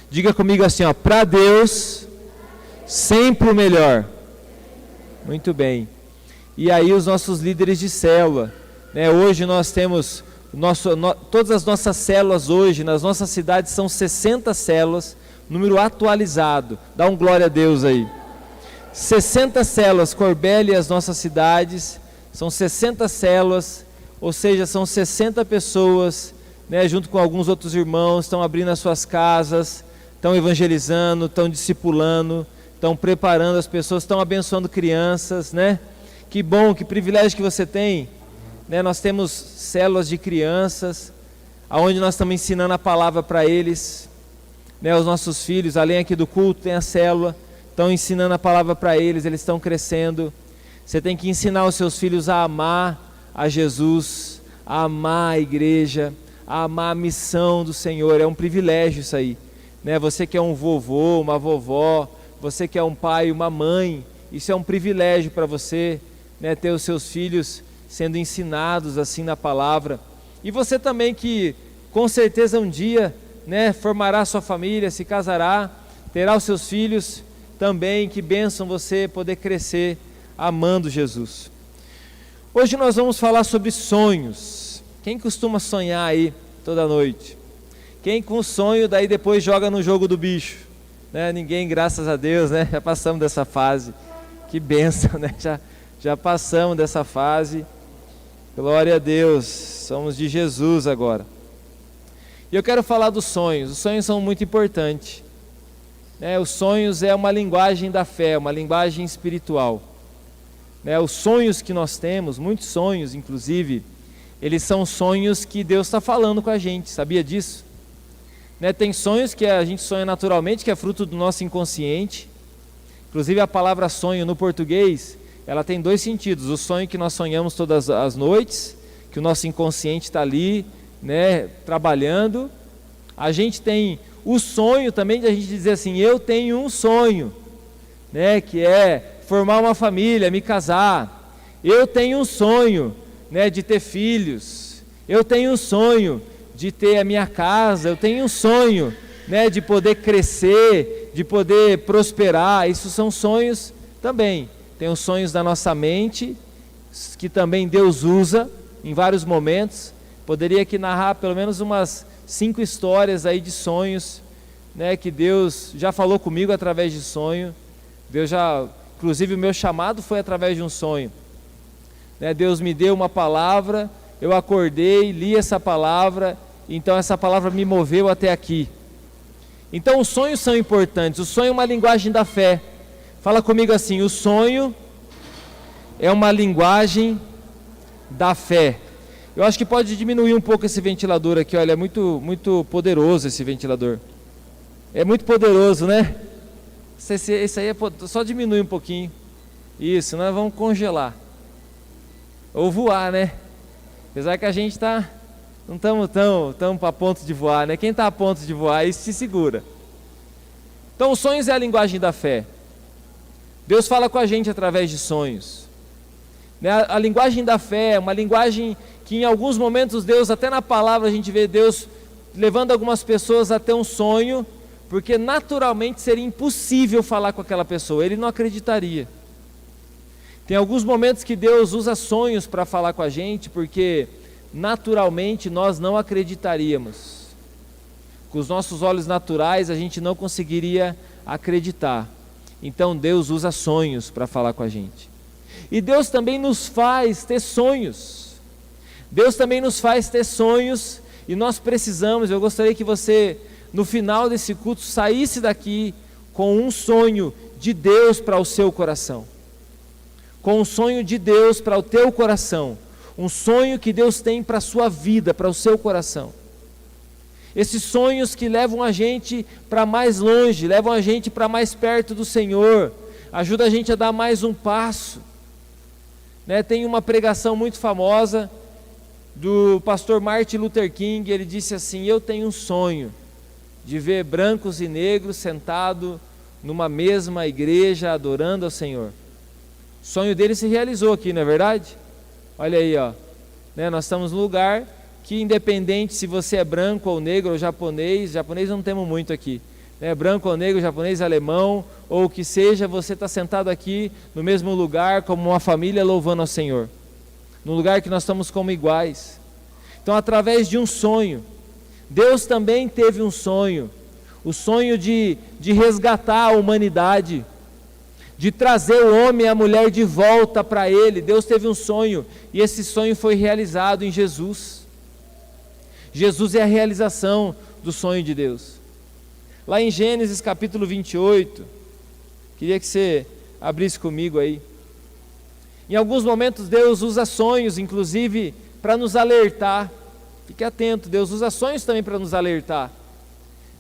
Diga comigo assim, ó, para Deus, sempre o melhor. Muito bem. E aí os nossos líderes de célula, né? Hoje nós temos, todas as nossas células hoje, nas nossas cidades são 60 células, número atualizado. Dá um glória a Deus aí. 60 células, Corbélia e as nossas cidades, são 60 células, ou seja, são 60 pessoas, né, junto com alguns outros irmãos, estão abrindo as suas casas, estão evangelizando, estão discipulando, estão preparando as pessoas, estão abençoando crianças, né? Que bom, que privilégio que você tem, né? Nós temos células de crianças, onde nós estamos ensinando a palavra para eles, né? Os nossos filhos, além aqui do culto, tem a célula, estão ensinando a palavra para eles, eles estão crescendo. Você tem que ensinar os seus filhos a amar a Jesus, a amar a igreja, a amar a missão do Senhor. É um privilégio isso aí, né? Você que é um vovô, uma vovó, você que é um pai, uma mãe, isso é um privilégio para você, né? Ter os seus filhos sendo ensinados assim na palavra. E você também que com certeza um dia, né, formará sua família, se casará, terá os seus filhos também. Que bênção você poder crescer amando Jesus. Hoje nós vamos falar sobre sonhos. Quem costuma sonhar aí toda noite? Quem com sonho daí depois joga no jogo do bicho? Né? Ninguém, graças a Deus, né? Já passamos dessa fase. Que bênção, né? Já passamos dessa fase. Glória a Deus, somos de Jesus agora. E eu quero falar dos sonhos. Os sonhos são muito importantes, né? Os sonhos é uma linguagem da fé, uma linguagem espiritual, né? Os sonhos que nós temos, muitos sonhos inclusive, eles são sonhos que Deus está falando com a gente, sabia disso? Né? Tem sonhos que a gente sonha naturalmente, que é fruto do nosso inconsciente. Inclusive a palavra sonho no português, ela tem dois sentidos: o sonho que nós sonhamos todas as noites, que o nosso inconsciente está ali, né, trabalhando. A gente tem o sonho também de a gente dizer assim, eu tenho um sonho, né, que é formar uma família, me casar. Eu tenho um sonho, né, de ter filhos. Eu tenho um sonho de ter a minha casa. Eu tenho um sonho, né, de poder crescer, de poder prosperar. Isso são sonhos também. Tem os sonhos da nossa mente, que também Deus usa em vários momentos. Poderia aqui narrar pelo menos umas 5 histórias aí de sonhos, né, que Deus já falou comigo através de sonho. Deus já, inclusive o meu chamado foi através de um sonho, né? Deus me deu uma palavra, eu acordei, li essa palavra, então essa palavra me moveu até aqui. Então os sonhos são importantes. O sonho é uma linguagem da fé. Fala comigo assim, o sonho é uma linguagem da fé. Eu acho que pode diminuir um pouco esse ventilador aqui, olha, é muito poderoso esse ventilador. É muito poderoso, né? Esse aí só diminui um pouquinho. Isso, nós vamos congelar. Ou voar, né? Apesar que a gente não estamos tão a ponto de voar, né? Quem está a ponto de voar, isso se segura. Então os sonhos é a linguagem da fé. Deus fala com a gente através de sonhos, né? A linguagem da fé é uma linguagem que em alguns momentos Deus, até na palavra a gente vê Deus levando algumas pessoas a ter um sonho, porque naturalmente seria impossível falar com aquela pessoa, ele não acreditaria. Tem alguns momentos que Deus usa sonhos para falar com a gente, porque naturalmente nós não acreditaríamos. Com os nossos olhos naturais a gente não conseguiria acreditar. Então Deus usa sonhos para falar com a gente. E Deus também nos faz ter sonhos. Deus também nos faz ter sonhos, e nós precisamos, eu gostaria que você, no final desse culto, saísse daqui com um sonho de Deus para o seu coração. Com um sonho de Deus para o teu coração. Um sonho que Deus tem para a sua vida, para o seu coração. Esses sonhos que levam a gente para mais longe, levam a gente para mais perto do Senhor, ajuda a gente a dar mais um passo, né? Tem uma pregação muito famosa do pastor Martin Luther King. Ele disse assim, eu tenho um sonho de ver brancos e negros sentados numa mesma igreja adorando ao Senhor. O sonho dele se realizou aqui, não é verdade? Olha aí, ó, né? Nós estamos num lugar que, independente se você é branco ou negro ou japonês não temos muito aqui, né, branco ou negro, japonês, alemão, ou o que seja, você está sentado aqui no mesmo lugar, como uma família louvando ao Senhor, num lugar que nós estamos como iguais. Então, através de um sonho, Deus também teve um sonho, o sonho de resgatar a humanidade, de trazer o homem e a mulher de volta para Ele. Deus teve um sonho, e esse sonho foi realizado em Jesus. Jesus é a realização do sonho de Deus. Lá em Gênesis capítulo 28, queria que você abrisse comigo aí. Em alguns momentos Deus usa sonhos, inclusive, para nos alertar. Fique atento, Deus usa sonhos também para nos alertar.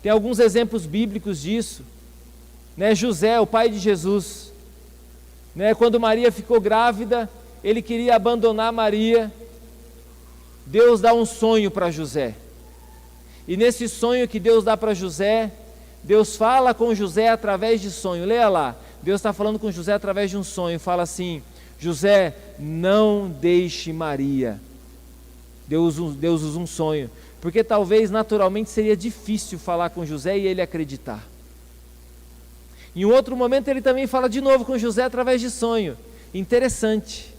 Tem alguns exemplos bíblicos disso, né? José, o pai de Jesus, né? Quando Maria ficou grávida, ele queria abandonar Maria. Deus dá um sonho para José, e nesse sonho que Deus dá para José, Deus fala com José através de sonho. Leia lá, Deus está falando com José através de um sonho. Fala assim: José, não deixe Maria. Deus usa um sonho, porque talvez naturalmente seria difícil falar com José e ele acreditar. Em um outro momento ele também fala de novo com José através de sonho. Interessante,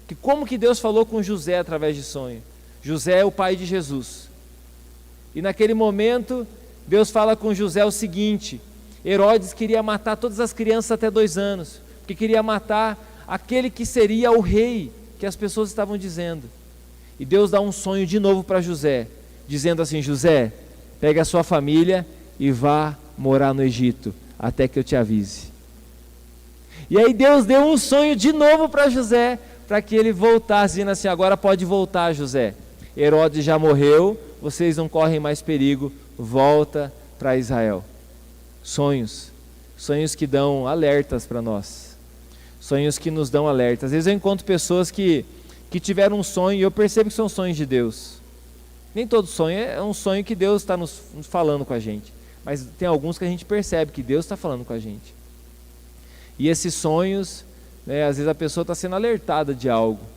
que como que Deus falou com José através de sonho? José é o pai de Jesus, e naquele momento Deus fala com José o seguinte: Herodes queria matar todas as crianças até 2 anos, porque queria matar aquele que seria o rei, que as pessoas estavam dizendo. E Deus dá um sonho de novo para José, dizendo assim: José, pega a sua família e vá morar no Egito, até que eu te avise. E aí Deus deu um sonho de novo para José, para que ele voltasse, dizendo assim: agora pode voltar, José. Herodes já morreu, vocês não correm mais perigo, volta para Israel. Sonhos que dão alertas para nós, sonhos que nos dão alertas. Às vezes eu encontro pessoas que tiveram um sonho, e eu percebo que são sonhos de Deus. Nem todo sonho é um sonho que Deus está nos falando com a gente, mas tem alguns que a gente percebe que Deus está falando com a gente. E esses sonhos, né, às vezes a pessoa está sendo alertada de algo,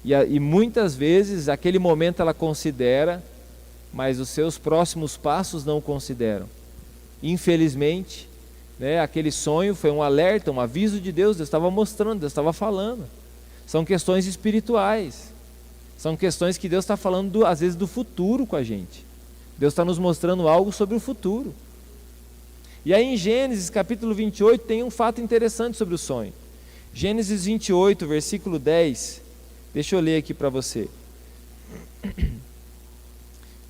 e muitas vezes aquele momento ela considera, mas os seus próximos passos não consideram. Infelizmente, né, aquele sonho foi um alerta, um aviso de Deus. Deus estava mostrando, Deus estava falando. São questões espirituais, são questões que Deus está falando às vezes do futuro com a gente. Deus está nos mostrando algo sobre o futuro. E aí em Gênesis capítulo 28 tem um fato interessante sobre o sonho. Gênesis 28, versículo 10, deixa eu ler aqui para você.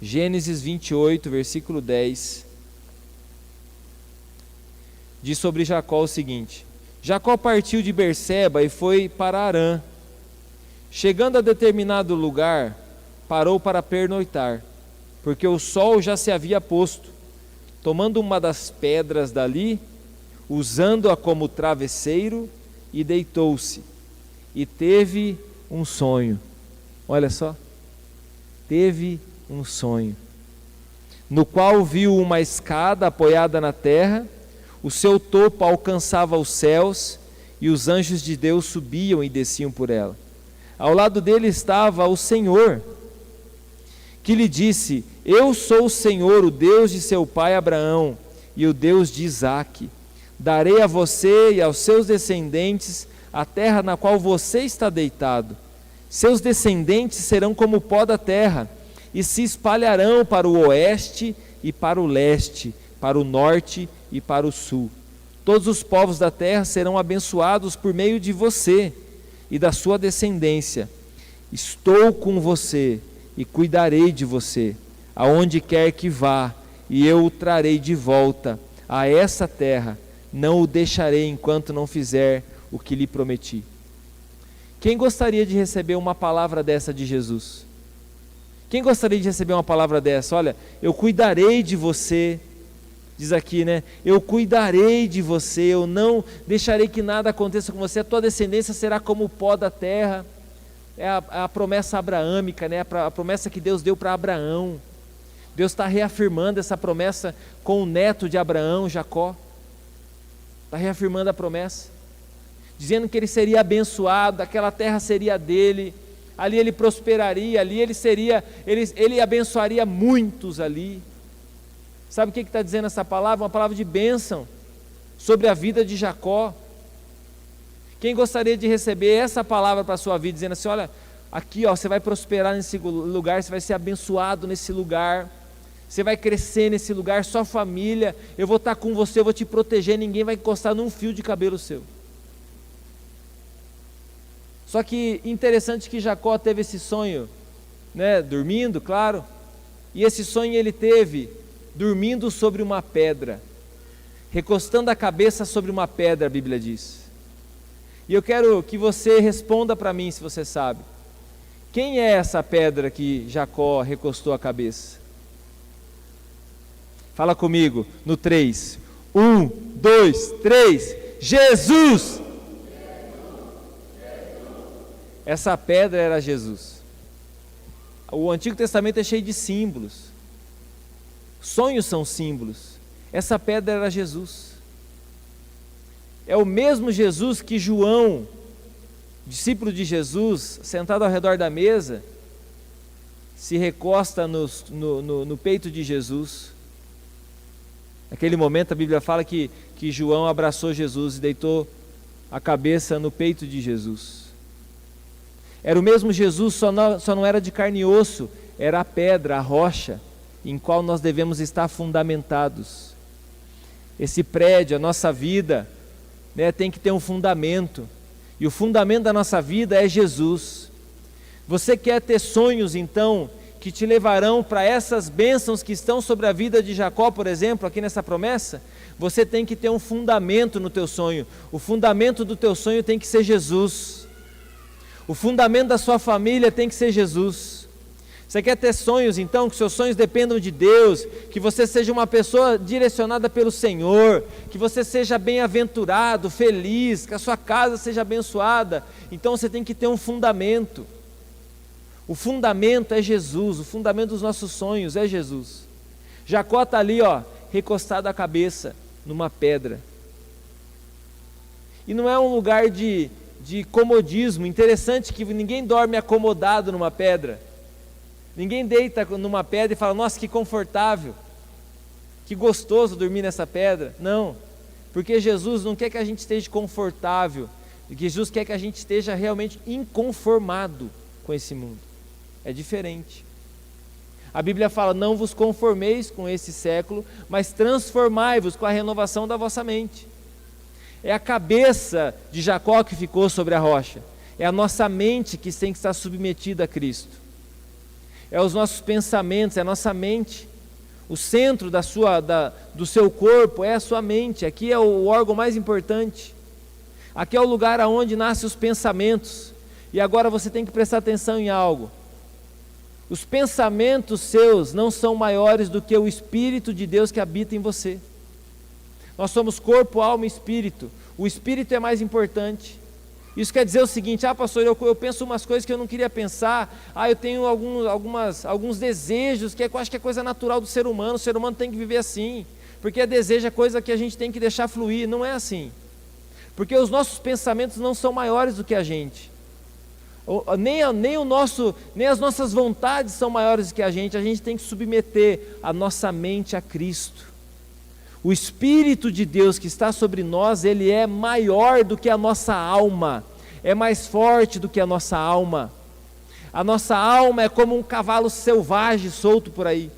Gênesis 28, versículo 10, diz sobre Jacó o seguinte: Jacó partiu de Berseba e foi para Harã. Chegando a determinado lugar, parou para pernoitar, porque o sol já se havia posto. Tomando uma das pedras dali, usando-a como travesseiro, e deitou-se, e teve um sonho. Olha só, teve um sonho, no qual viu uma escada apoiada na terra, o seu topo alcançava os céus, e os anjos de Deus subiam e desciam por ela. Ao lado dele estava o Senhor, que lhe disse: Eu sou o Senhor, o Deus de seu pai Abraão, e o Deus de Isaque. Darei a você e aos seus descendentes a terra na qual você está deitado. Seus descendentes serão como o pó da terra, e se espalharão para o oeste e para o leste, para o norte e para o sul. Todos os povos da terra serão abençoados por meio de você e da sua descendência. Estou com você e cuidarei de você, aonde quer que vá, e eu o trarei de volta a essa terra. Não o deixarei enquanto não fizer o que lhe prometi. Quem gostaria de receber uma palavra dessa de Jesus? Quem gostaria de receber uma palavra dessa? Olha, eu cuidarei de você, diz aqui, né? Eu cuidarei de você, eu não deixarei que nada aconteça com você, a tua descendência será como o pó da terra. É a promessa abraâmica, né? A promessa que Deus deu para Abraão. Deus está reafirmando essa promessa com o neto de Abraão, Jacó. Está reafirmando a promessa, dizendo que ele seria abençoado, aquela terra seria dele, ali ele prosperaria, ali ele abençoaria muitos ali. Sabe o que está dizendo essa palavra? Uma palavra de bênção sobre a vida de Jacó. Quem gostaria de receber essa palavra para a sua vida, dizendo assim, olha, aqui ó, você vai prosperar nesse lugar, você vai ser abençoado nesse lugar, você vai crescer nesse lugar, sua família, eu vou estar com você, eu vou te proteger, ninguém vai encostar num fio de cabelo seu. Só que interessante que Jacó teve esse sonho, né, dormindo, claro, e esse sonho ele teve dormindo sobre uma pedra, recostando a cabeça sobre uma pedra, a Bíblia diz. E eu quero que você responda para mim, se você sabe, quem é essa pedra que Jacó recostou a cabeça? Fala comigo, no 3, 1, 2, 3, Jesus! Essa pedra era Jesus. O Antigo Testamento é cheio de símbolos. Sonhos são símbolos. Essa pedra era Jesus. É o mesmo Jesus que João, discípulo de Jesus, sentado ao redor da mesa, se recosta no peito de Jesus. Naquele momento a Bíblia fala que João abraçou Jesus e deitou a cabeça no peito de Jesus. Era o mesmo Jesus, só não era de carne e osso, era a pedra, a rocha, em qual nós devemos estar fundamentados. Esse prédio, a nossa vida, né, tem que ter um fundamento, e o fundamento da nossa vida é Jesus. Você quer ter sonhos então, que te levarão para essas bênçãos que estão sobre a vida de Jacó, por exemplo, aqui nessa promessa? Você tem que ter um fundamento no teu sonho. O fundamento do teu sonho tem que ser Jesus. O fundamento da sua família tem que ser Jesus. Você quer ter sonhos então, que seus sonhos dependam de Deus, que você seja uma pessoa direcionada pelo Senhor, que você seja bem-aventurado, feliz, que a sua casa seja abençoada, então você tem que ter um fundamento. O fundamento é Jesus, o fundamento dos nossos sonhos é Jesus. Jacó está ali, ó, recostado a cabeça numa pedra. E não é um lugar de comodismo. Interessante que ninguém dorme acomodado numa pedra. Ninguém deita numa pedra e fala, nossa, que confortável, que gostoso dormir nessa pedra. Não, porque Jesus não quer que a gente esteja confortável, Jesus quer que a gente esteja realmente inconformado com esse mundo. É diferente. A Bíblia fala, não vos conformeis com esse século, mas transformai-vos com a renovação da vossa mente. É a cabeça de Jacó que ficou sobre a rocha, é a nossa mente que tem que estar submetida a Cristo. É os nossos pensamentos, é a nossa mente. O centro do seu corpo é a sua mente. Aqui é o órgão mais importante. Aqui é o lugar onde nascem os pensamentos. E agora você tem que prestar atenção em algo. Os pensamentos seus não são maiores do que o Espírito de Deus que habita em você. Nós somos corpo, alma e espírito. O espírito é mais importante. Isso quer dizer o seguinte, pastor, eu penso umas coisas que eu não queria pensar, eu tenho alguns desejos, que eu acho que é coisa natural do ser humano, o ser humano tem que viver assim, porque desejo é coisa que a gente tem que deixar fluir, não é assim, porque os nossos pensamentos não são maiores do que a gente, nem as nossas vontades são maiores do que a gente tem que submeter a nossa mente a Cristo. O Espírito de Deus que está sobre nós, ele é maior do que a nossa alma, é mais forte do que a nossa alma. A nossa alma é como um cavalo selvagem solto por aí.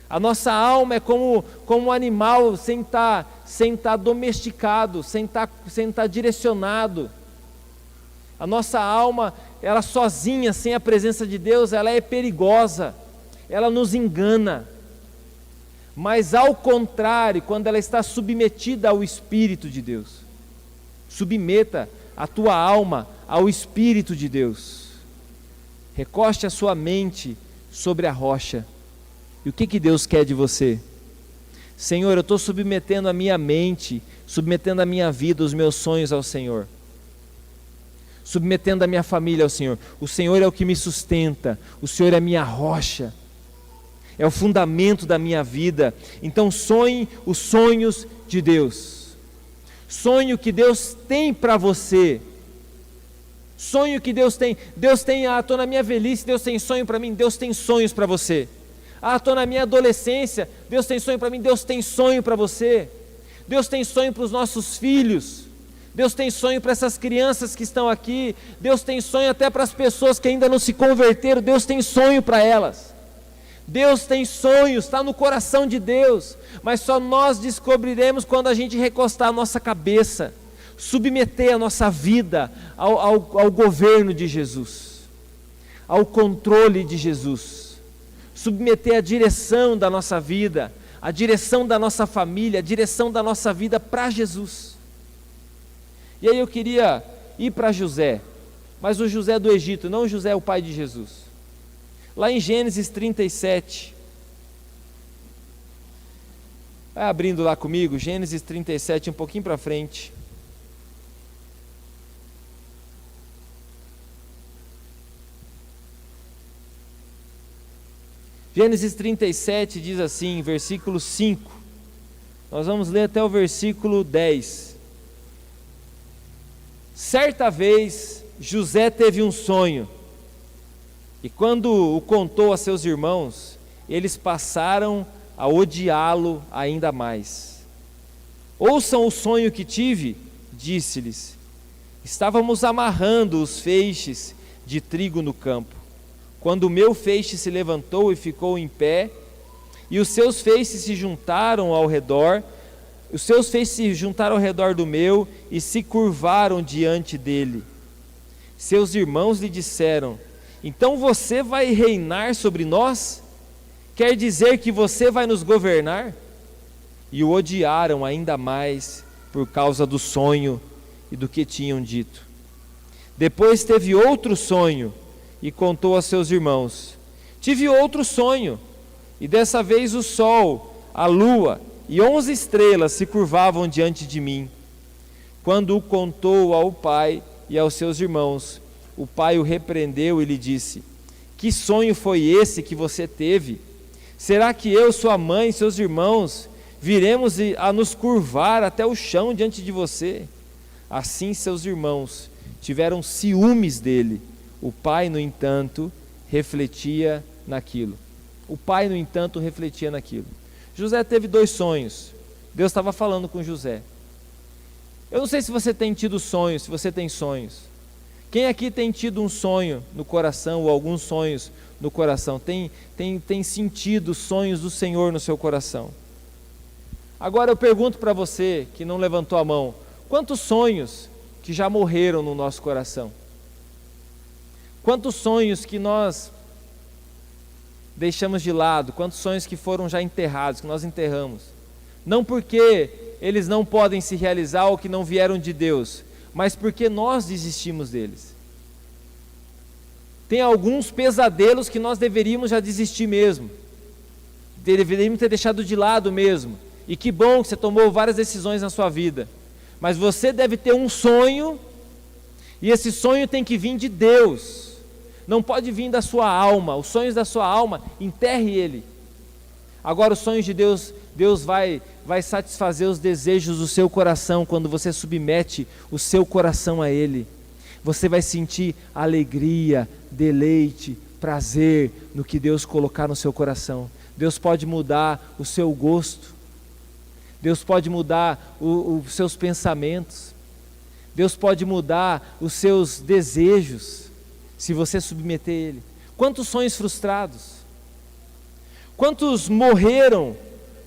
A nossa alma é como um animal sem estar domesticado, sem estar direcionado. A nossa alma, ela sozinha, sem a presença de Deus, ela é perigosa, ela nos engana. Mas ao contrário, quando ela está submetida ao Espírito de Deus, submeta a tua alma ao Espírito de Deus, recoste a sua mente sobre a rocha. E o que Deus quer de você? Senhor, eu estou submetendo a minha mente, submetendo a minha vida, os meus sonhos ao Senhor, submetendo a minha família ao Senhor. O Senhor é o que me sustenta, o Senhor é a minha rocha, é o fundamento da minha vida. Então sonhe os sonhos de Deus. Sonhe o que Deus tem para você. Sonhe o que Deus tem. Deus tem, estou na minha velhice, Deus tem sonho para mim. Deus tem sonhos para você. Ah, estou na minha adolescência. Deus tem sonho para mim. Deus tem sonho para você. Deus tem sonho para os nossos filhos. Deus tem sonho para essas crianças que estão aqui. Deus tem sonho até para as pessoas que ainda não se converteram. Deus tem sonho para elas. Deus tem sonhos, está no coração de Deus. Mas só nós descobriremos quando a gente recostar a nossa cabeça, submeter a nossa vida ao governo de Jesus, ao controle de Jesus, submeter a direção da nossa vida, a direção da nossa família, a direção da nossa vida para Jesus. E aí eu queria ir para José, mas o José do Egito, não o José, o pai de Jesus. Lá em Gênesis 37, vai abrindo lá comigo, Gênesis 37, um pouquinho para frente. Gênesis 37 diz assim, versículo 5, nós vamos ler até o versículo 10. Certa vez, José teve um sonho, e quando o contou a seus irmãos, eles passaram a odiá-lo ainda mais. Ouçam o sonho que tive, disse-lhes. Estávamos amarrando os feixes de trigo no campo, quando o meu feixe se levantou e ficou em pé, e os seus feixes se juntaram ao redor, do meu e se curvaram diante dele. Seus irmãos lhe disseram: então você vai reinar sobre nós? Quer dizer que você vai nos governar? E o odiaram ainda mais por causa do sonho e do que tinham dito. Depois teve outro sonho e contou a seus irmãos: tive outro sonho, e dessa vez o sol, a lua e 11 estrelas se curvavam diante de mim. Quando o contou ao pai e aos seus irmãos, o pai o repreendeu e lhe disse: que sonho foi esse que você teve? Será que eu, sua mãe e seus irmãos viremos a nos curvar até o chão diante de você? Assim seus irmãos tiveram ciúmes dele. O pai, no entanto, refletia naquilo. José teve 2 sonhos. Deus estava falando com José. Eu não sei se você tem tido sonhos, se você tem sonhos. Quem aqui tem tido um sonho no coração, ou alguns sonhos no coração? Tem sentido sonhos do Senhor no seu coração? Agora eu pergunto para você, que não levantou a mão, quantos sonhos que já morreram no nosso coração? Quantos sonhos que nós deixamos de lado? Quantos sonhos que foram já enterrados, que nós enterramos? Não porque eles não podem se realizar ou que não vieram de Deus, mas porque nós desistimos deles. Tem alguns pesadelos que nós deveríamos já desistir mesmo, deveríamos ter deixado de lado mesmo. E que bom que você tomou várias decisões na sua vida, mas você deve ter um sonho, e esse sonho tem que vir de Deus, não pode vir da sua alma. Os sonhos da sua alma, enterre ele. Agora os sonhos de Deus, Deus vai satisfazer os desejos do seu coração. Quando você submete o seu coração a Ele, você vai sentir alegria, deleite, prazer no que Deus colocar no seu coração. Deus pode mudar o seu gosto, Deus pode mudar os seus pensamentos, Deus pode mudar os seus desejos, se você submeter Ele. Quantos sonhos frustrados? Quantos morreram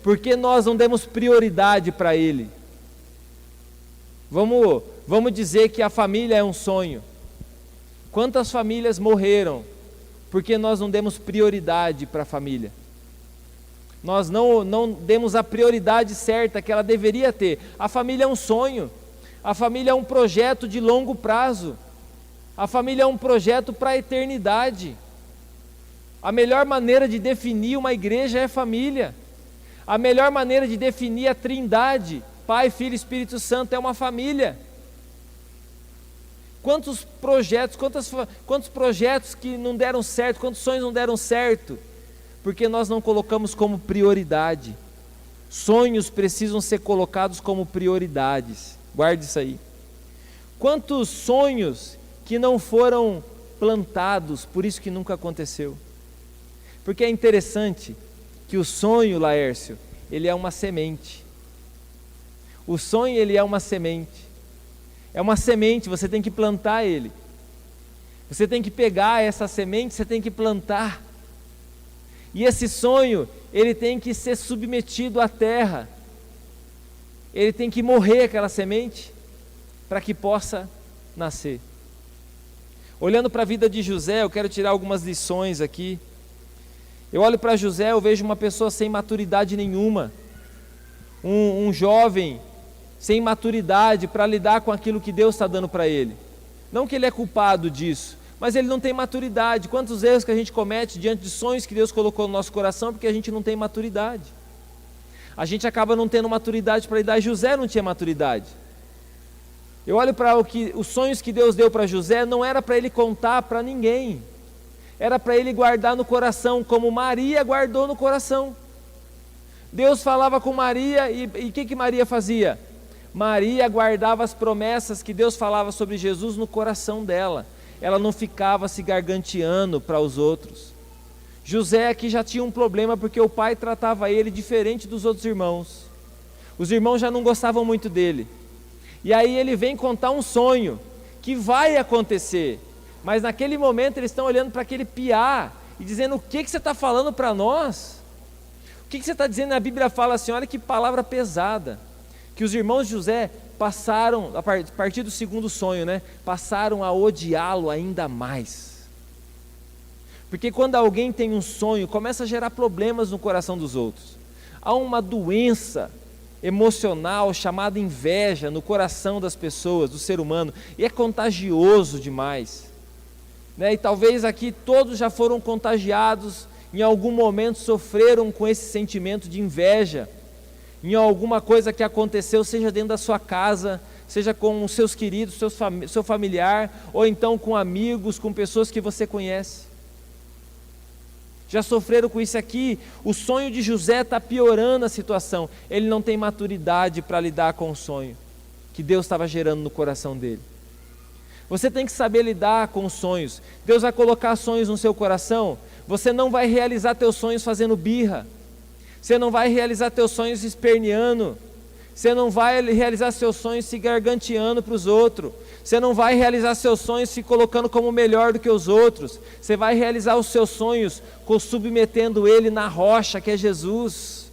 porque nós não demos prioridade para Ele? Vamos dizer que a família é um sonho. Quantas famílias morreram porque nós não demos prioridade para a família? Nós não demos a prioridade certa que ela deveria ter. A família é um sonho, a família é um projeto de longo prazo, a família é um projeto para a eternidade. A melhor maneira de definir uma igreja é família. A melhor maneira de definir a Trindade, Pai, Filho e Espírito Santo, é uma família. Quantos projetos que não deram certo, quantos sonhos não deram certo, porque nós não colocamos como prioridade. Sonhos precisam ser colocados como prioridades, guarde isso aí. Quantos sonhos que não foram plantados, por isso que nunca aconteceu. Porque é interessante que o sonho, Laércio, ele é uma semente. O sonho, ele é uma semente. É uma semente, você tem que plantar ele. Você tem que pegar essa semente, você tem que plantar. E esse sonho, ele tem que ser submetido à terra. Ele tem que morrer aquela semente para que possa nascer. Olhando para a vida de José, eu quero tirar algumas lições aqui. Eu olho para José, eu vejo uma pessoa sem maturidade nenhuma. Um jovem sem maturidade para lidar com aquilo que Deus está dando para ele. Não que ele é culpado disso, mas ele não tem maturidade. Quantos erros que a gente comete diante de sonhos que Deus colocou no nosso coração, porque a gente não tem maturidade. A gente acaba não tendo maturidade para lidar. José não tinha maturidade. Eu olho para os sonhos que Deus deu para José, não era para ele contar para ninguém. Era para ele guardar no coração, como Maria guardou no coração. Deus falava com Maria e o que Maria fazia? Maria guardava as promessas que Deus falava sobre Jesus no coração dela. Ela não ficava se garganteando para os outros. José aqui já tinha um problema porque o pai tratava ele diferente dos outros irmãos. Os irmãos já não gostavam muito dele. E aí ele vem contar um sonho que vai acontecer. Mas naquele momento eles estão olhando para aquele piá e dizendo: o que você está falando para nós? O que você está dizendo? A Bíblia fala assim, olha que palavra pesada. Que os irmãos de José passaram, a partir do segundo sonho, passaram a odiá-lo ainda mais. Porque quando alguém tem um sonho, começa a gerar problemas no coração dos outros. Há uma doença emocional chamada inveja no coração das pessoas, do ser humano, e é contagioso demais. E talvez aqui todos já foram contagiados, em algum momento sofreram com esse sentimento de inveja, em alguma coisa que aconteceu, seja dentro da sua casa, seja com os seus queridos, seu familiar, ou então com amigos, com pessoas que você conhece. Já sofreram com isso aqui. O sonho de José está piorando a situação. Ele não tem maturidade para lidar com o sonho que Deus estava gerando no coração dele. Você tem que saber lidar com os sonhos. Deus vai colocar sonhos no seu coração. Você não vai realizar teus sonhos fazendo birra. Você não vai realizar teus sonhos esperneando. Você não vai realizar seus sonhos se garganteando para os outros. Você não vai realizar seus sonhos se colocando como melhor do que os outros. Você vai realizar os seus sonhos submetendo ele na rocha que é Jesus.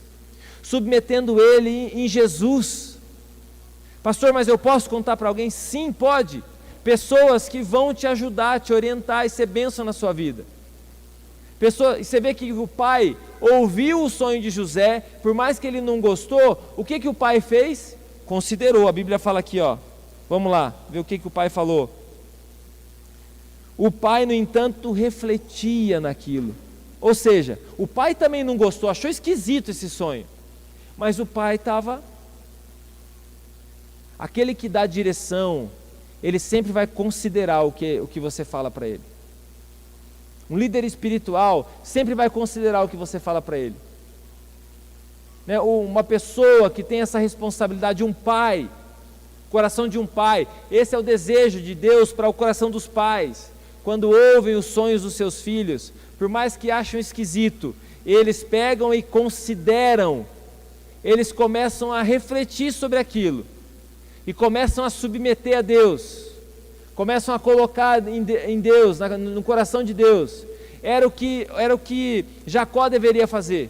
Submetendo ele em Jesus. Pastor, mas eu posso contar para alguém? Sim, pode. Pessoas que vão te ajudar, te orientar e ser bênção na sua vida. Você vê que o pai ouviu o sonho de José, por mais que ele não gostou, o que o pai fez? Considerou. A Bíblia fala aqui, vamos lá, ver o que o pai falou. O pai, no entanto, refletia naquilo. Ou seja, o pai também não gostou, achou esquisito esse sonho. Mas o pai estava... Aquele que dá direção, ele sempre vai considerar o que você fala para ele. Um líder espiritual sempre vai considerar o que você fala para ele. Uma pessoa que tem essa responsabilidade, um pai, coração de um pai, esse é o desejo de Deus para o coração dos pais. Quando ouvem os sonhos dos seus filhos, por mais que acham esquisito, eles pegam e consideram, eles começam a refletir sobre aquilo, e começam a submeter a Deus, começam a colocar em Deus, no coração de Deus. Era o que Jacó deveria fazer.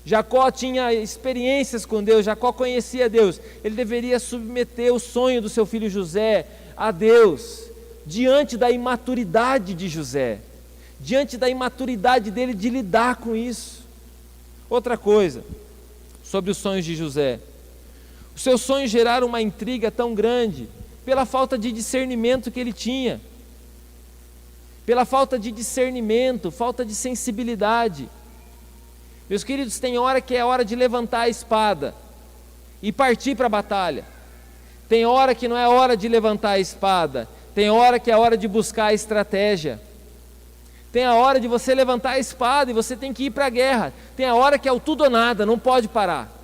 Jacó tinha experiências com Deus, Jacó conhecia Deus. Ele deveria submeter o sonho do seu filho José a Deus, diante da imaturidade de José, diante da imaturidade dele de lidar com isso. Outra coisa, sobre os sonhos de José. Os seus sonhos geraram uma intriga tão grande, pela falta de discernimento que ele tinha, pela falta de discernimento, falta de sensibilidade. Meus queridos, tem hora que é hora de levantar a espada e partir para a batalha. Tem hora que não é hora de levantar a espada, tem hora que é hora de buscar a estratégia. Tem a hora de você levantar a espada e você tem que ir para a guerra. Tem a hora que é o tudo ou nada, não pode parar.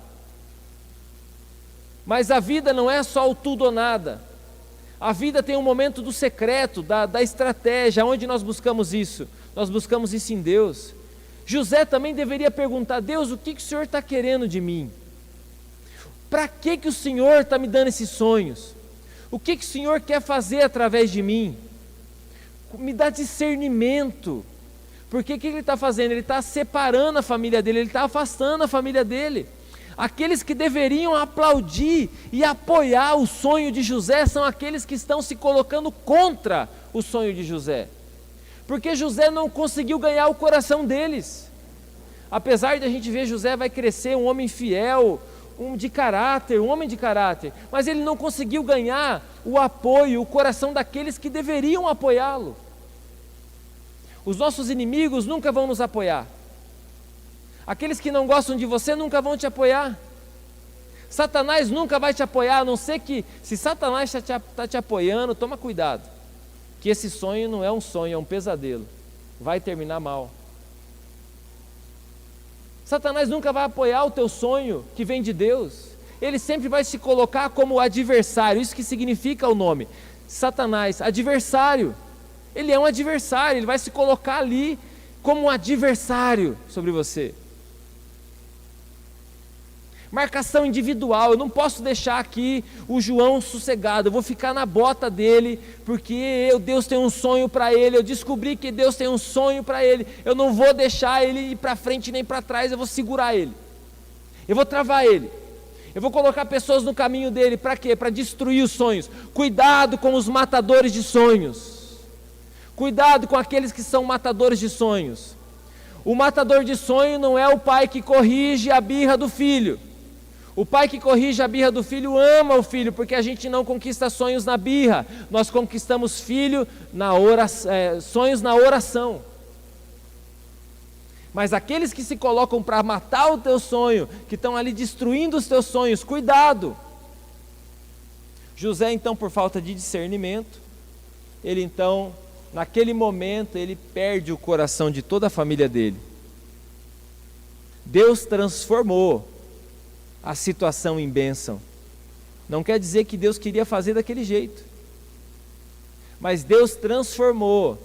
Mas a vida não é só o tudo ou nada. A vida tem um momento do secreto, da estratégia. Onde nós buscamos isso? Nós buscamos isso em Deus. José também deveria perguntar: Deus, o que o Senhor está querendo de mim? Para que o Senhor está me dando esses sonhos? O que o Senhor quer fazer através de mim? Me dá discernimento. Porque o que ele está fazendo? Ele está separando a família dele, ele está afastando a família dele. Aqueles que deveriam aplaudir e apoiar o sonho de José são aqueles que estão se colocando contra o sonho de José. Porque José não conseguiu ganhar o coração deles. Apesar de a gente ver José vai crescer, um homem fiel, um homem de caráter, mas ele não conseguiu ganhar o apoio, o coração daqueles que deveriam apoiá-lo. Os nossos inimigos nunca vão nos apoiar. Aqueles que não gostam de você nunca vão te apoiar. Satanás nunca vai te apoiar, a não ser que, se Satanás está te apoiando, toma cuidado, que esse sonho não é um sonho, é um pesadelo, vai terminar mal. Satanás nunca vai apoiar o teu sonho que vem de Deus, ele sempre vai se colocar como adversário, isso que significa o nome, Satanás, adversário. Ele é um adversário, ele vai se colocar ali como um adversário sobre você. Marcação individual, eu não posso deixar aqui o João sossegado, eu vou ficar na bota dele, porque Deus tem um sonho para ele, eu descobri que Deus tem um sonho para ele, eu não vou deixar ele ir para frente nem para trás, eu vou segurar ele, eu vou travar ele, eu vou colocar pessoas no caminho dele, para quê? Para destruir os sonhos. Cuidado com os matadores de sonhos. Cuidado com aqueles que são matadores de sonhos. O matador de sonho não é o pai que corrige a birra do filho. O pai que corrige a birra do filho ama o filho, porque a gente não conquista sonhos na birra, nós conquistamos sonhos na oração. Mas aqueles que se colocam para matar o teu sonho, que estão ali destruindo os teus sonhos, cuidado. José então, por falta de discernimento, ele então, naquele momento, ele perde o coração de toda a família dele. Deus transformou a situação em bênção. Não quer dizer que Deus queria fazer daquele jeito, mas Deus transformou.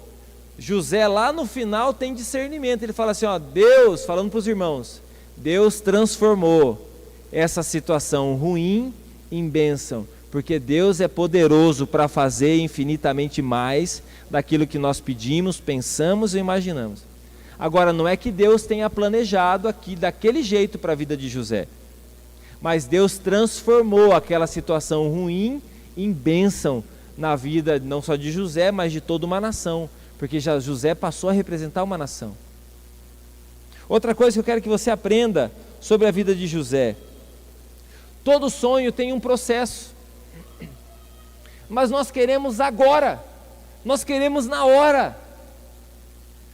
José lá no final tem discernimento, ele fala assim, Deus, falando para os irmãos, Deus transformou essa situação ruim em bênção, porque Deus é poderoso para fazer infinitamente mais daquilo que nós pedimos, pensamos e imaginamos. Agora, não é que Deus tenha planejado aqui daquele jeito para a vida de José, mas Deus transformou aquela situação ruim em bênção na vida não só de José, mas de toda uma nação, porque já José passou a representar uma nação. Outra coisa que eu quero que você aprenda sobre a vida de José: todo sonho tem um processo, mas nós queremos agora, nós queremos na hora.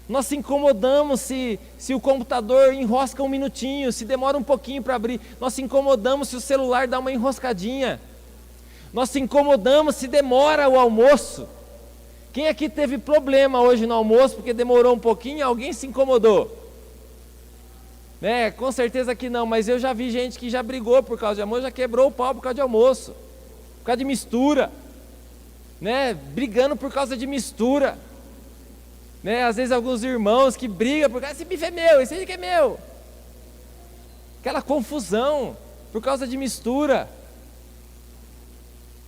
Nós se incomodamos se o computador enrosca um minutinho, se demora um pouquinho para abrir. Nós se incomodamos se o celular dá uma enroscadinha. Nós se incomodamos se demora o almoço. Quem aqui teve problema hoje no almoço porque demorou um pouquinho? Alguém se incomodou? Com certeza que não, mas eu já vi gente que já brigou por causa de almoço, já quebrou o pau por causa de almoço, por causa de mistura, brigando por causa de mistura. Às vezes alguns irmãos que brigam por causa, esse bife é meu, esse aqui é meu. Aquela confusão por causa de mistura.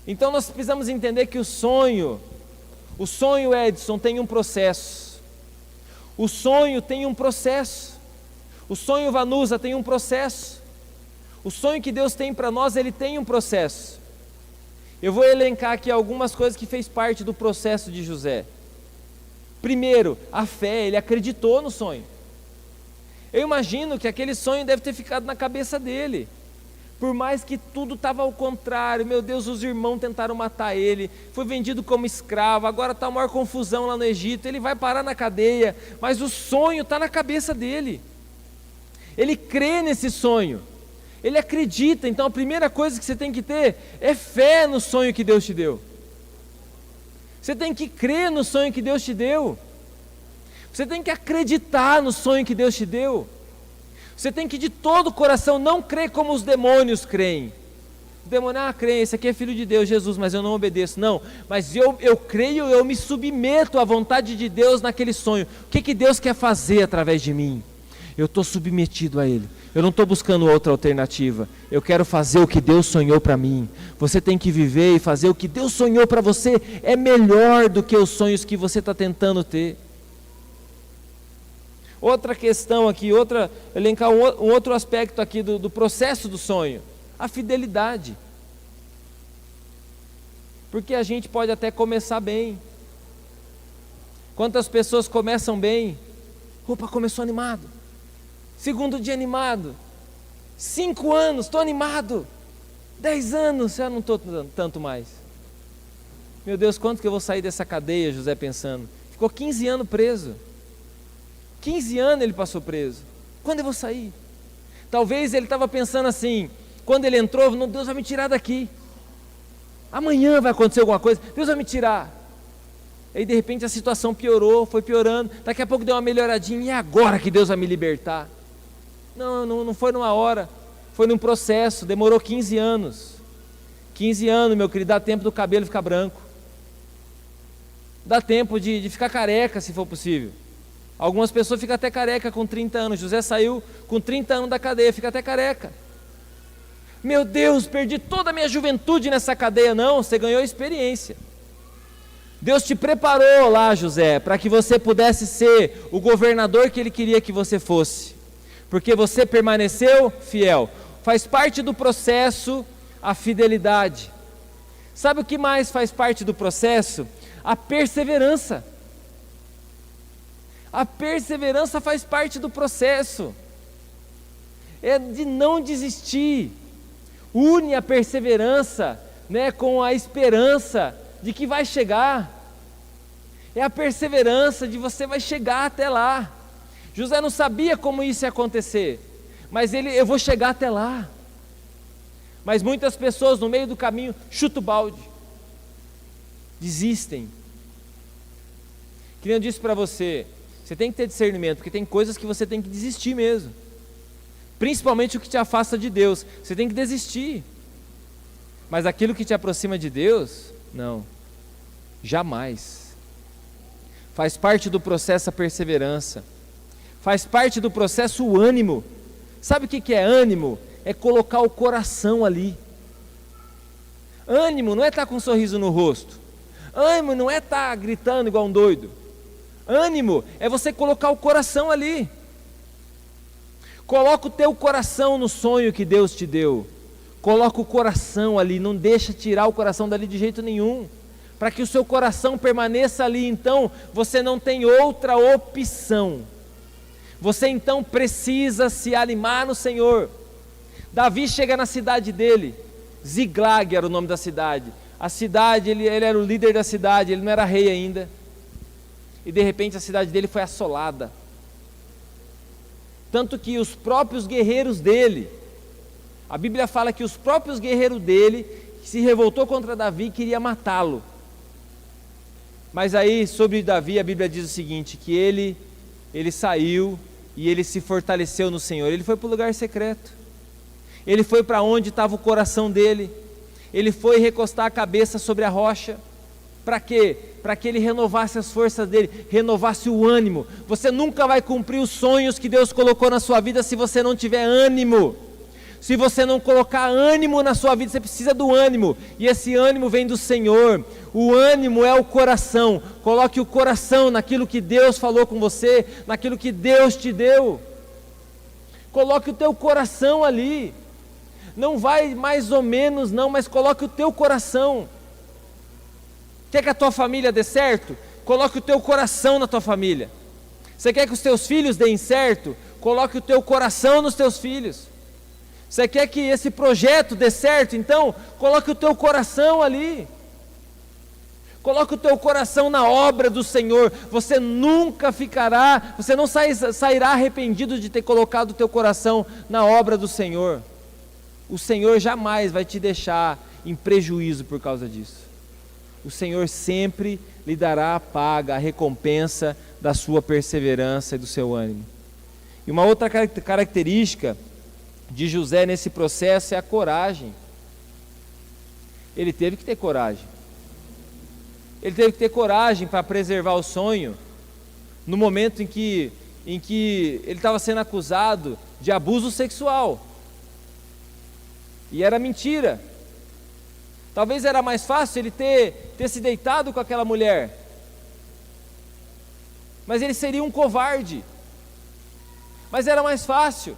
Então nós precisamos entender que o sonho Edson tem um processo. O sonho tem um processo. O sonho Vanusa tem um processo. O sonho que Deus tem para nós, ele tem um processo. Eu vou elencar aqui algumas coisas que fez parte do processo de José. Primeiro, a fé, ele acreditou no sonho. Eu imagino que aquele sonho deve ter ficado na cabeça dele. Por mais que tudo estava ao contrário, meu Deus, os irmãos tentaram matar ele, foi vendido como escravo, agora está a maior confusão lá no Egito, ele vai parar na cadeia, mas o sonho está na cabeça dele. Ele crê nesse sonho, ele acredita. Então a primeira coisa que você tem que ter é fé no sonho que Deus te deu. Você tem que crer no sonho que Deus te deu. Você tem que acreditar no sonho que Deus te deu. Você tem que de todo o coração não crer como os demônios creem. O demônio, crê, esse aqui é filho de Deus, Jesus, mas eu não obedeço. Não, mas eu creio, eu me submeto à vontade de Deus naquele sonho. O que Deus quer fazer através de mim? eu estou submetido a Ele. Eu não estou buscando outra alternativa. Eu quero fazer o que Deus sonhou para mim. Você tem que viver e fazer o que Deus sonhou para você. É melhor do que os sonhos que você está tentando ter. Outra questão aqui, elencar um outro aspecto aqui do processo do sonho. A fidelidade. Porque a gente pode até começar bem. Quantas pessoas começam bem? Opa, começou animado. Segundo dia animado. 5 anos, estou animado. 10 anos, já não estou tanto mais. Meu Deus, quanto que eu vou sair dessa cadeia, José pensando. Ficou 15 anos preso. 15 anos ele passou preso. Quando eu vou sair? Talvez ele estava pensando assim, quando ele entrou, Deus vai me tirar daqui. Amanhã vai acontecer alguma coisa, Deus vai me tirar. Aí de repente a situação piorou, foi piorando, daqui a pouco deu uma melhoradinha, e é agora que Deus vai me libertar? Não foi numa hora, foi num processo, demorou 15 anos. 15 anos, meu querido, dá tempo do cabelo ficar branco. Dá tempo de ficar careca, se for possível. Algumas pessoas ficam até careca com 30 anos. José saiu com 30 anos da cadeia, fica até careca. Meu Deus, perdi toda a minha juventude nessa cadeia. Não, você ganhou experiência. Deus te preparou lá, José, para que você pudesse ser o governador que Ele queria que você fosse. Porque você permaneceu fiel. Faz parte do processo a fidelidade. Sabe o que mais faz parte do processo? A perseverança. A perseverança faz parte do processo. É de não desistir. Une a perseverança, com a esperança de que vai chegar. É a perseverança de você vai chegar até lá. José não sabia como isso ia acontecer, mas eu vou chegar até lá. Mas muitas pessoas no meio do caminho chutam o balde, desistem. Que nem eu disse para você, você tem que ter discernimento, porque tem coisas que você tem que desistir mesmo. Principalmente o que te afasta de Deus, você tem que desistir. Mas aquilo que te aproxima de Deus, não, jamais. Faz parte do processo a perseverança, faz parte do processo o ânimo. Sabe o que é ânimo? É colocar o coração ali. Ânimo não é estar com um sorriso no rosto, ânimo não é estar gritando igual um doido. Ânimo é você colocar o coração ali. Coloca o teu coração no sonho que Deus te deu. Coloca o coração ali, não deixa tirar o coração dali de jeito nenhum. Para que o seu coração permaneça ali, então, você não tem outra opção. Você então precisa se animar no Senhor. Davi chega na cidade dele, Ziglag era o nome da cidade. A cidade, ele era o líder da cidade, ele não era rei ainda. E de repente a cidade dele foi assolada. Tanto que os próprios guerreiros dele, a Bíblia fala que os próprios guerreiros dele, que se revoltou contra Davi, queria matá-lo. Mas aí sobre Davi a Bíblia diz o seguinte, que ele saiu e ele se fortaleceu no Senhor. Ele foi para o lugar secreto, ele foi para onde estava o coração dele, ele foi recostar a cabeça sobre a rocha. Para quê? Para que ele renovasse as forças dele, renovasse o ânimo. Você nunca vai cumprir os sonhos que Deus colocou na sua vida se você não tiver ânimo. Se você não colocar ânimo na sua vida, você precisa do ânimo, e esse ânimo vem do Senhor. O ânimo é o coração. Coloque o coração naquilo que Deus falou com você, naquilo que Deus te deu. Coloque o teu coração ali. Não vai mais ou menos não, mas coloque o teu coração. Quer que a tua família dê certo? Coloque o teu coração na tua família. Você quer que os teus filhos deem certo? Coloque o teu coração nos teus filhos. Você quer que esse projeto dê certo? Então, coloque o teu coração ali. Coloque o teu coração na obra do Senhor. Você nunca ficará, você não sairá arrependido de ter colocado o teu coração na obra do Senhor. O Senhor jamais vai te deixar em prejuízo por causa disso. O Senhor sempre lhe dará a paga, a recompensa da sua perseverança e do seu ânimo. E uma outra característica de José nesse processo é a coragem. Ele teve que ter coragem. Ele teve que ter coragem para preservar o sonho no momento em que em que ele estava sendo acusado de abuso sexual. E era mentira. Talvez era mais fácil ele ter se deitado com aquela mulher. Mas ele seria um covarde. Mas era mais fácil.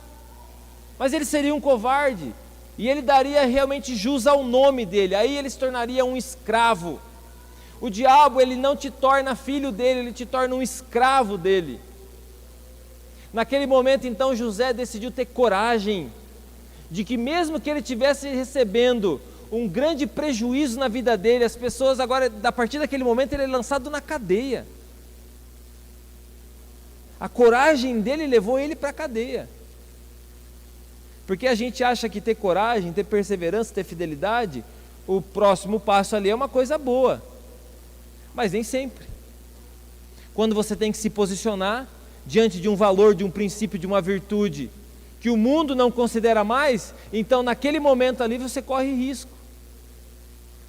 Mas ele seria um covarde. E ele daria realmente jus ao nome dele. Aí ele se tornaria um escravo. O diabo, ele não te torna filho dele, ele te torna um escravo dele. Naquele momento, então, José decidiu ter coragem de que mesmo que ele estivesse recebendo um grande prejuízo na vida dele, as pessoas agora, a partir daquele momento, ele é lançado na cadeia. A coragem dele levou ele para a cadeia. Porque a gente acha que ter coragem, ter perseverança, ter fidelidade, o próximo passo ali é uma coisa boa. Mas nem sempre. Quando você tem que se posicionar diante de um valor, de um princípio, de uma virtude, que o mundo não considera mais, então naquele momento ali você corre risco.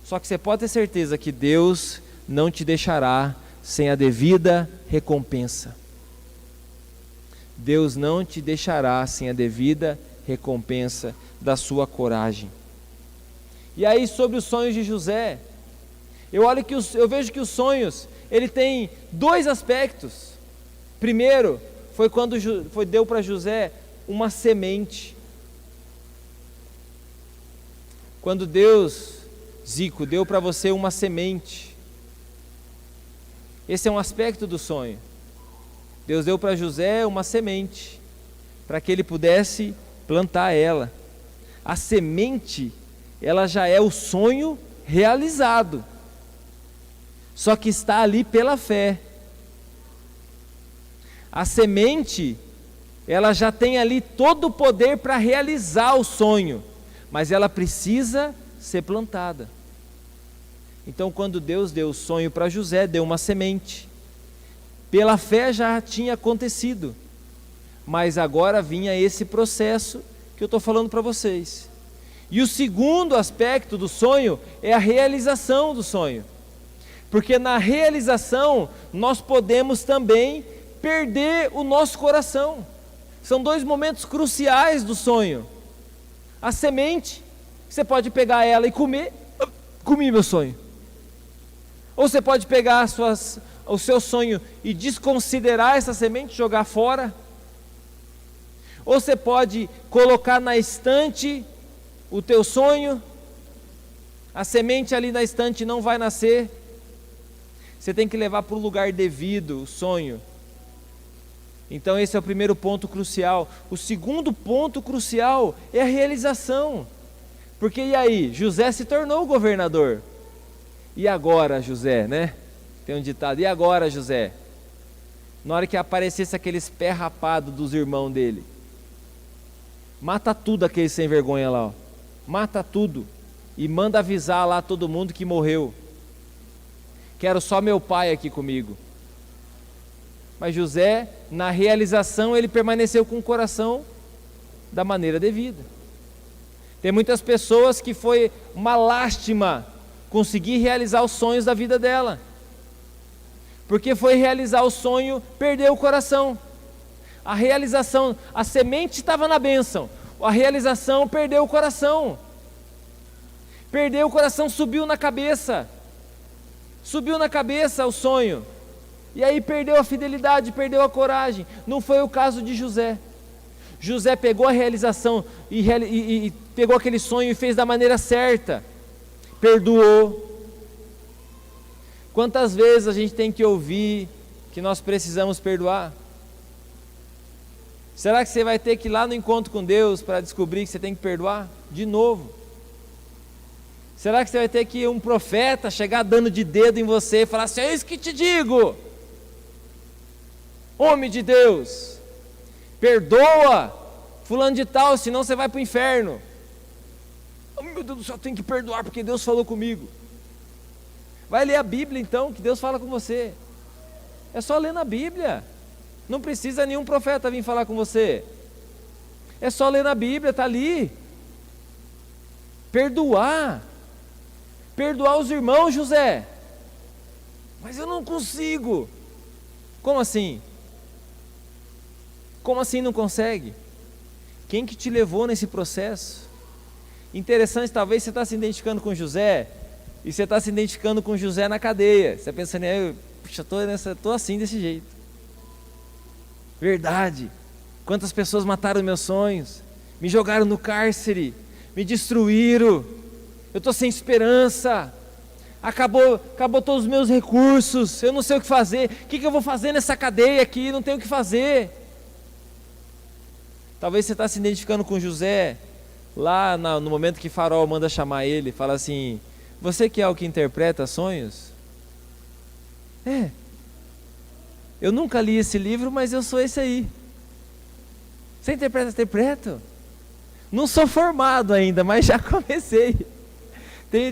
Só que você pode ter certeza que Deus não te deixará sem a devida recompensa. Deus não te deixará sem a devida recompensa da sua coragem. E aí, sobre os sonhos de José, eu vejo que os sonhos, ele tem dois aspectos. Primeiro, foi quando deu para José uma semente. Quando Deus, Zico, deu para você uma semente. Esse é um aspecto do sonho. Deus deu para José uma semente, para que ele pudesse plantar ela. A semente, ela já é o sonho realizado, só que está ali pela fé. A semente, ela já tem ali todo o poder para realizar o sonho, mas ela precisa ser plantada. Então, quando Deus deu o sonho para José, deu uma semente. Pela fé já tinha acontecido, mas agora vinha esse processo que eu estou falando para vocês. E o segundo aspecto do sonho é a realização do sonho, porque na realização nós podemos também perder o nosso coração. São dois momentos cruciais do sonho. A semente, você pode pegar ela e comer, comi meu sonho. Ou você pode pegar o seu sonho e desconsiderar essa semente, jogar fora. Ou você pode colocar na estante o teu sonho, a semente ali na estante não vai nascer. Você tem que levar para o lugar devido o sonho. Então esse é o primeiro ponto crucial. O segundo ponto crucial é a realização. Porque e aí? José se tornou governador. E agora, José, né? Tem um ditado, e agora, José? Na hora que aparecesse aqueles pé rapados dos irmãos dele, mata tudo aqueles sem vergonha lá, ó. Mata tudo e manda avisar lá todo mundo que morreu. Quero só meu pai aqui comigo. Mas José, na realização, ele permaneceu com o coração da maneira devida. Tem muitas pessoas que foi uma lástima conseguir realizar os sonhos da vida dela, porque foi realizar o sonho, perdeu o coração. A realização, a semente estava na bênção, a realização perdeu o coração. Perdeu o coração, subiu na cabeça o sonho, e aí perdeu a fidelidade, perdeu a coragem. Não foi o caso de José. José pegou a realização e pegou aquele sonho e fez da maneira certa, perdoou. Quantas vezes a gente tem que ouvir que nós precisamos perdoar? Será que você vai ter que ir lá no encontro com Deus para descobrir que você tem que perdoar? De novo. Será que você vai ter que um profeta chegar dando de dedo em você e falar assim: é isso que te digo, homem de Deus, perdoa fulano de tal, senão você vai para o inferno. Oh, meu Deus do céu, eu tenho que perdoar porque Deus falou comigo. Vai ler a Bíblia então, que Deus fala com você. É só ler na Bíblia. Não precisa nenhum profeta vir falar com você. É só ler na Bíblia, está ali. Perdoar os irmãos, José. Mas eu não consigo. Como assim? Como assim não consegue? Quem que te levou nesse processo? Interessante, talvez você está se identificando com José, e você está se identificando com José na cadeia. Você está pensando, puxa, estou assim desse jeito. Verdade. Quantas pessoas mataram meus sonhos, me jogaram no cárcere, me destruíram, eu estou sem esperança, acabou todos os meus recursos, eu não sei o que fazer, o que eu vou fazer nessa cadeia aqui, não tenho o que fazer. Talvez você está se identificando com José, lá no momento que Faraó manda chamar ele, fala assim, você que é o que interpreta sonhos? Eu nunca li esse livro, mas eu sou esse aí. Você interpreta? Interpreto. Não sou formado ainda, mas já comecei.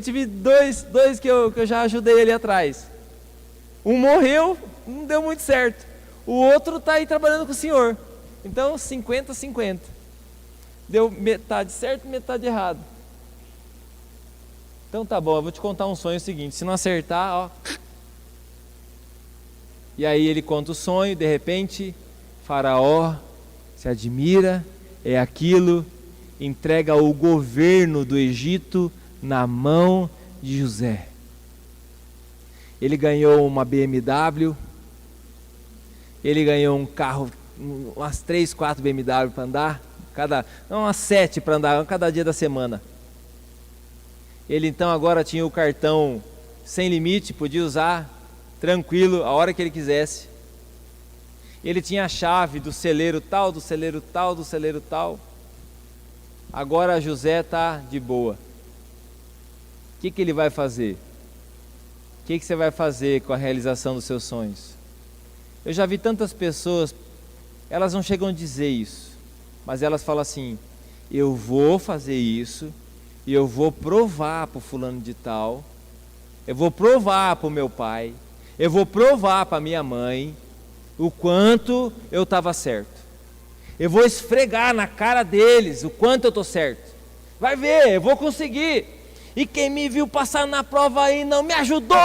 Tive dois que eu já ajudei ali atrás. Um morreu, não deu muito certo. O outro está aí trabalhando com o senhor. Então, 50-50. Deu metade certo, metade errado. Então tá bom, eu vou te contar um sonho seguinte. Se não acertar, ó. E aí ele conta o sonho, de repente, Faraó se admira, é aquilo, entrega o governo do Egito na mão de José. Ele ganhou uma BMW, ele ganhou um carro, umas 3, 4 BMW para andar, umas 7 para andar, cada dia da semana. Ele então agora tinha o cartão sem limite, podia usar tranquilo, a hora que ele quisesse. Ele tinha a chave do celeiro tal, do celeiro tal, do celeiro tal. Agora José está de boa. O que ele vai fazer? O que você vai fazer com a realização dos seus sonhos? Eu já vi tantas pessoas, elas não chegam a dizer isso, mas elas falam assim, eu vou fazer isso, e eu vou provar para o fulano de tal, eu vou provar para o meu pai, eu vou provar para minha mãe, o quanto eu estava certo. Eu vou esfregar na cara deles o quanto eu estou certo. Vai ver, eu vou conseguir. E quem me viu passar na prova aí não me ajudou.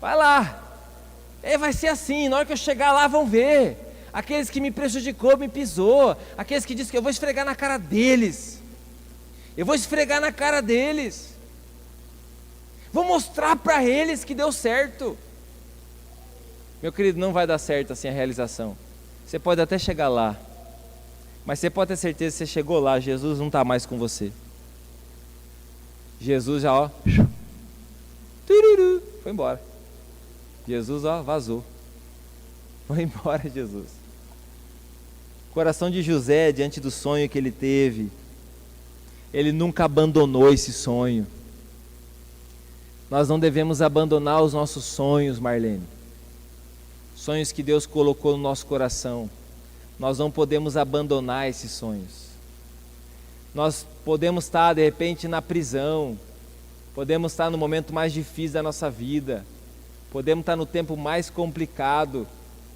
Vai lá. Vai ser assim, na hora que eu chegar lá vão ver. Aqueles que me prejudicou, me pisou. Aqueles que dizem que eu vou esfregar na cara deles. Eu vou esfregar na cara deles. Vou mostrar para eles que deu certo. Meu querido, não vai dar certo assim a realização. Você pode até chegar lá, mas você pode ter certeza que você chegou lá, Jesus não está mais com você. Jesus já, foi embora. Jesus, vazou. Foi embora, Jesus. O coração de José, diante do sonho que ele teve, ele nunca abandonou esse sonho. Nós não devemos abandonar os nossos sonhos, Marlene. Sonhos que Deus colocou no nosso coração. Nós não podemos abandonar esses sonhos. Nós podemos estar, de repente, na prisão. Podemos estar no momento mais difícil da nossa vida. Podemos estar no tempo mais complicado.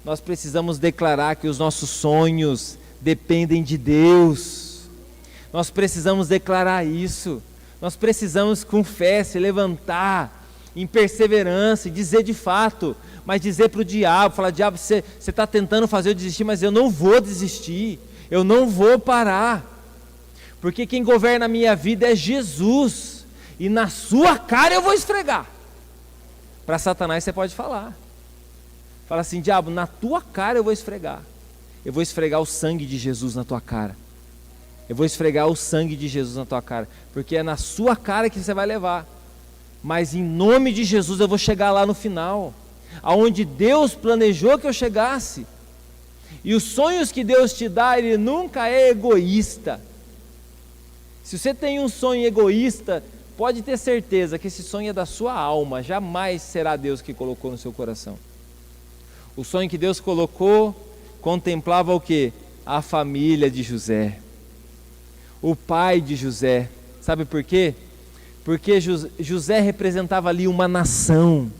Nós precisamos declarar que os nossos sonhos dependem de Deus. Nós precisamos declarar isso. Nós precisamos com fé se levantar em perseverança e dizer de fato, mas dizer para o diabo, falar, diabo, você está tentando fazer eu desistir, mas eu não vou desistir, eu não vou parar, porque quem governa a minha vida é Jesus, e na sua cara eu vou esfregar. Para Satanás você pode falar, fala assim, diabo, na tua cara eu vou esfregar o sangue de Jesus na tua cara. Eu vou esfregar o sangue de Jesus na tua cara, porque é na sua cara que você vai levar. Mas em nome de Jesus eu vou chegar lá no final, aonde Deus planejou que eu chegasse. E os sonhos que Deus te dá, Ele nunca é egoísta. Se você tem um sonho egoísta, pode ter certeza que esse sonho é da sua alma, jamais será Deus que colocou no seu coração. O sonho que Deus colocou contemplava o quê? A família de José. O pai de José, sabe por quê? Porque José representava ali uma nação.